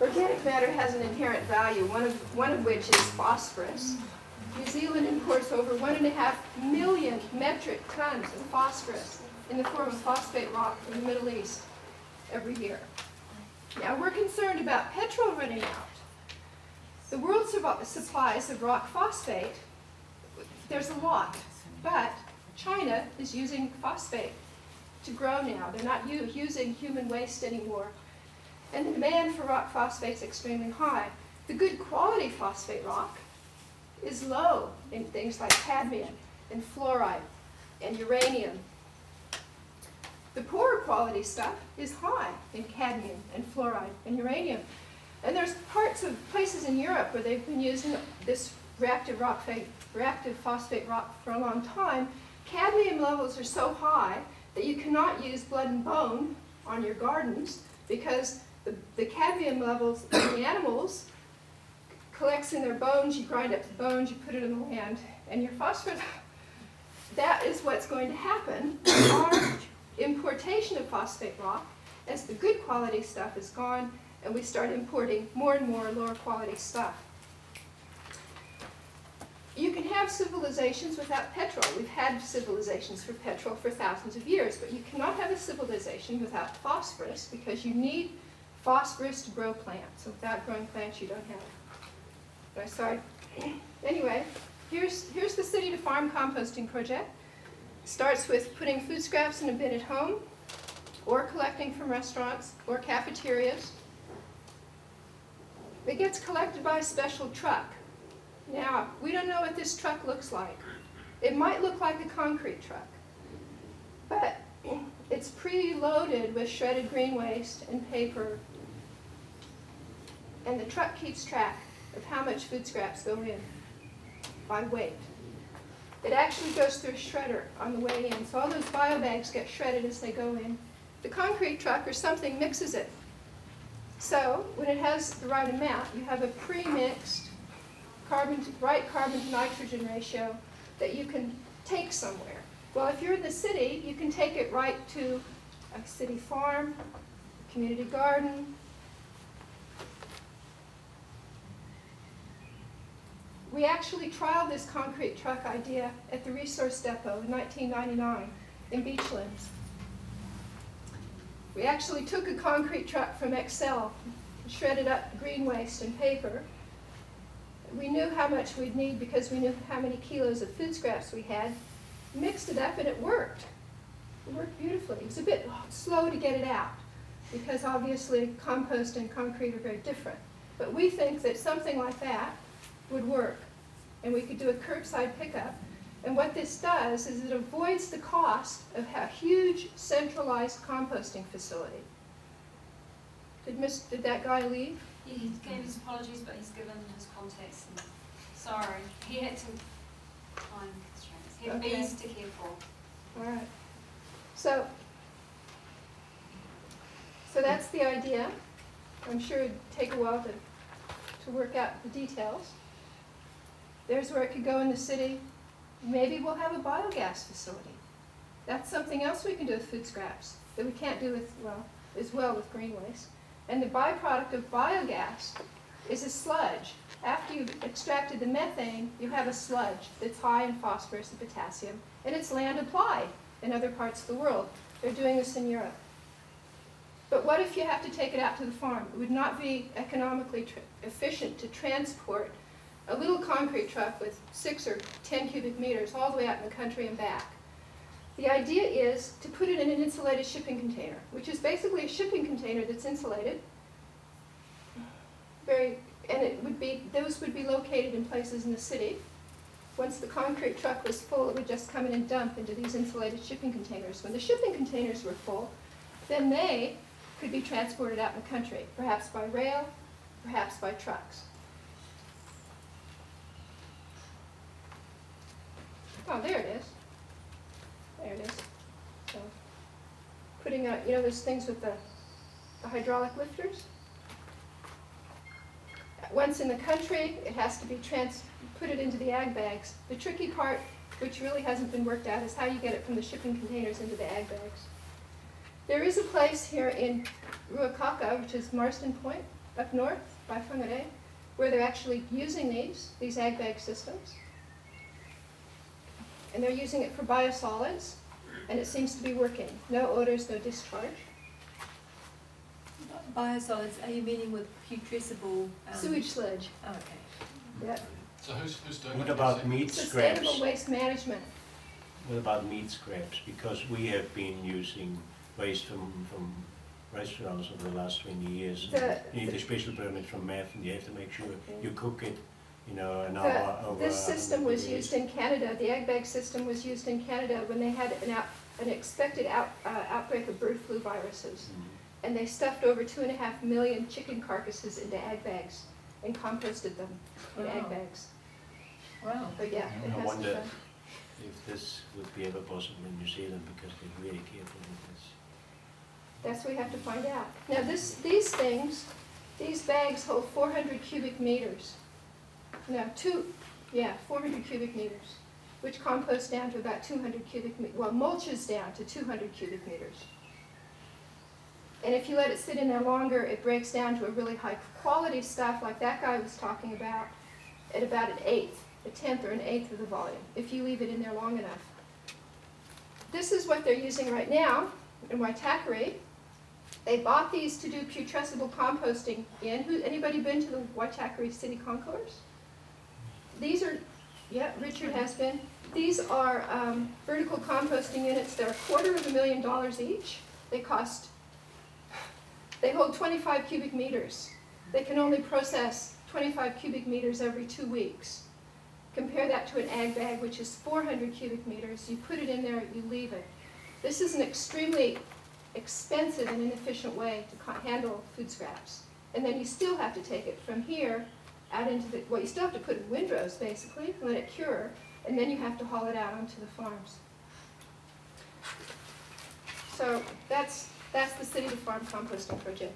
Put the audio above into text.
Organic matter has an inherent value, one of which is phosphorus. New Zealand imports over 1.5 million metric tons of phosphorus in the form of phosphate rock from the Middle East every year. Now we're concerned about petrol running out. The world supplies of rock phosphate, there's a lot, but China is using phosphate to grow now. They're not using human waste anymore. And the demand for rock phosphate is extremely high. The good quality phosphate rock is low in things like cadmium and fluoride and uranium. The poorer quality stuff is high in cadmium and fluoride and uranium. And there's places in Europe where they've been using this reactive phosphate rock for a long time. Cadmium levels are so high that you cannot use blood and bone on your gardens because the cadmium levels in the animals collects in their bones. You grind up the bones, you put it in the land, and your phosphorus, that is what's going to happen. Our importation of phosphate rock, as the good quality stuff is gone, and we start importing more and more lower quality stuff. You can have civilizations without petrol. We've had civilizations for petrol for thousands of years, but you cannot have a civilization without phosphorus because you need phosphorus to grow plants. And without growing plants, you don't have it. Sorry. Anyway, here's the City to Farm Composting Project. Starts with putting food scraps in a bin at home, or collecting from restaurants or cafeterias. It gets collected by a special truck. Now, we don't know what this truck looks like. It might look like a concrete truck, but it's preloaded with shredded green waste and paper, and the truck keeps track of how much food scraps go in by weight. It actually goes through a shredder on the way in, so all those bio bags get shredded as they go in. The concrete truck or something mixes it. So when it has the right amount, you have a pre-mixed right carbon to nitrogen ratio that you can take somewhere. Well, if you're in the city, you can take it right to a city farm, a community garden. We actually trialed this concrete truck idea at the Resource Depot in 1999 in Beachlands. We actually took a concrete truck from Excel, shredded up green waste and paper. We knew how much we'd need because we knew how many kilos of food scraps we had. Mixed it up and it worked. It worked beautifully. It was a bit slow to get it out because obviously compost and concrete are very different. But we think that something like that would work, and we could do a curbside pickup. And what this does is it avoids the cost of a huge centralized composting facility. Did that guy leave? Yeah, he gave his apologies, but he's given his context. And sorry, he had to time constraints. He had bees to care for. All right. So that's the idea. I'm sure it'd take a while to work out the details. There's where it could go in the city. Maybe we'll have a biogas facility. That's something else we can do with food scraps that we can't do with, with green waste. And the byproduct of biogas is a sludge. After you've extracted the methane, you have a sludge that's high in phosphorus and potassium, and it's land applied in other parts of the world. They're doing this in Europe. But what if you have to take it out to the farm? It would not be economically efficient to transport a little concrete truck with 6 or 10 cubic meters all the way out in the country and back. The idea is to put it in an insulated shipping container, which is basically a shipping container that's insulated. Those would be located in places in the city. Once the concrete truck was full, it would just come in and dump into these insulated shipping containers. When the shipping containers were full, then they could be transported out in the country, perhaps by rail, perhaps by trucks. Oh, there it is. There it is. So, putting out, those things with the hydraulic lifters. Once in the country, it has to be put it into the ag bags. The tricky part, which really hasn't been worked out, is how you get it from the shipping containers into the ag bags. There is a place here in Ruakaka, which is Marsden Point, up north by Whangarei, where they're actually using these ag bag systems. And they're using it for biosolids, and it seems to be working. No odors, no discharge. Biosolids, are you meaning with putrescible? Sewage sludge. Oh, okay. Yep. So who's doing What that? about meat Sustainable scraps? waste management. What about meat scraps? Because we have been using waste from restaurants over the last 20 years. You need a special permit from MEF, and you have to make sure you cook it, you know, an hour over. This system was used in Canada. The ag bag system was used in Canada when they had an expected outbreak of bird flu viruses. And they stuffed over 2.5 million chicken carcasses into ag bags and composted them in ag Wow. bags. Wow. But yeah, it I has to wonder be done. if this would be ever possible in New Zealand, because they're really careful with this. That's what we have to find out. Now these bags hold 400 cubic meters. No, 400 cubic meters, which composts down to about 200 cubic meters, well, mulches down to 200 cubic meters. And if you let it sit in there longer, it breaks down to a really high quality stuff like that guy was talking about at about a tenth or an eighth of the volume, if you leave it in there long enough. This is what they're using right now in Waitakere. They bought these to do putrescible composting in. Anybody been to the Waitakere City Concourse? These are, yeah, Richard has been. These are vertical composting units. They're $250,000 each. They hold 25 cubic meters. They can only process 25 cubic meters every 2 weeks. Compare that to an ag bag, which is 400 cubic meters. You put it in there, you leave it. This is an extremely expensive and inefficient way to handle food scraps. And then you still have to take it from here out into the, well, you still have to put it in windrows, basically, and let it cure, and then you have to haul it out onto the farms. So that's the City to Farm Composting Project.